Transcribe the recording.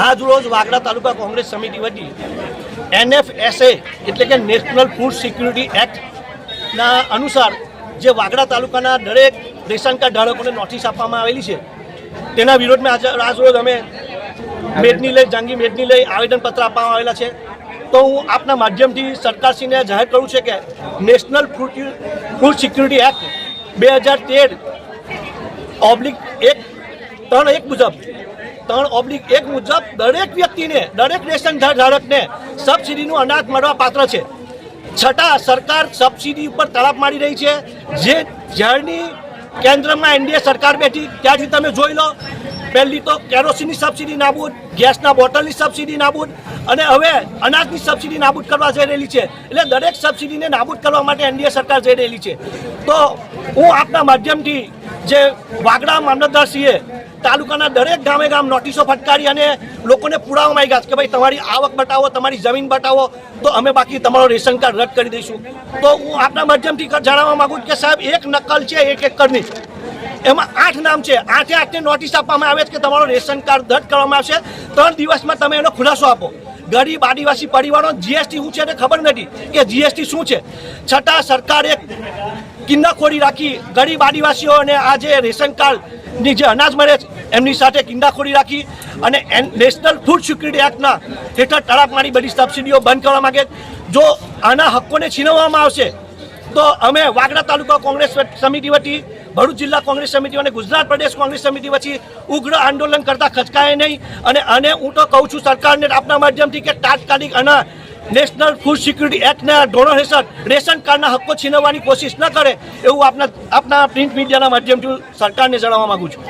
આજ રોજ વાગડા તાલુકા કોંગ્રેસ સમિતિ વતી NFSA એટલે કે નેશનલ ફૂડ સિક્યુરિટી એક્ટના અનુસાર જે વાગડા તાલુકાના દરેક રેશન કાર્ડ ધારકોને નોટિસ આપવામાં આવેલી છે તેના વિરોધમાં આજ રોજ અમે જંગી મેદની લઈ આવેદનપત્ર આપવામાં આવેલા છે। તો હું આપના માધ્યમથી સરકારશ્રીને જાહેર કરું છું કે નેશનલ ફૂડ સિક્યુરિટી એક્ટ 2013/1 મુજબ દરેક વ્યક્તિને દરેક રેશન ધારકને સબસિડીનું અનાજ મળવા પાત્ર છે। છતાં સરકાર સબસિડી ઉપર તળાપ મારી રહી છે। જે જ્યારની કેન્દ્રમાં NDA સરકાર બેઠી ત્યારથી તમે જોઈ લો, પહેલી તો કેરોસીનની સબસિડી નાબૂદ, ગેસના બોટલની સબસિડી નાબૂદ અને હવે અનાજની સબસિડી નાબૂદ કરવા જઈ રહેલી છે। એટલે દરેક સબસિડીને નાબૂદ કરવા માટે NDA સરકાર જઈ રહેલી છે। તો હું આપના માધ્યમથી જે વાગડા મામલતદારશ્રીએ તાલુકાના દરેક ગામે ગામ નોટિસો ફટકારી અને લોકોને પુરાવા માંગ્યા કે ભાઈ તમારી આવક બતાવો, તમારી જમીન બતાવો, તો અમે બાકી તમારો રેશન કાર્ડ રદ કરી દઈશું। તો હું આપના માધ્યમથી જણાવવા માંગુ છું કે સાહેબ એક નકલ છે 1 એકરની, એમાં 8 નામ છે। 8 નોટિસ આપવામાં આવે છે કે તમારો રેશન કાર્ડ રદ કરવામાં આવશે। 3 દિવસમાં તમે એનો ખુલાસો આપો। ગરીબ આદિવાસી પરિવારો GST શું છે તે ખબર નથી કે GST શું છે, છતાં સરકારે કિન્નાખોરી રાખી ગરીબ આદિવાસીઓને આ જે રેશન કાર્ડની જે અનાજ મળે છે એમની સાથે કિન્નાખોરી રાખી અને નેશનલ ફૂડ સિક્યુરિટી એક્ટના હેઠળ તળાપ મારી બધી સબસિડીઓ બંધ કરવા માગે। જો આના હક્કોને છીનવવામાં આવશે તો અમે વાગડા તાલુકા કોંગ્રેસ સમિતિ વતી, ભરૂચ જિલ્લા કોંગ્રેસ સમિતિ અને ગુજરાત પ્રદેશ કોંગ્રેસ સમિતિ વચ્ચે ઉગ્ર આંદોલન કરતા ખચકાય નહીં। અને હું તો કહું છું સરકારને આપના માધ્યમથી કે તાત્કાલિક આના નેશનલ ફૂડ સિક્યુરિટી એક્ટના ધોરણો હેઠળ રેશન કાર્ડના હક્કો છીનવવાની કોશિશ ન કરે એવું આપના પ્રિન્ટ મીડિયાના માધ્યમથી સરકારને જણાવવા માગું છું।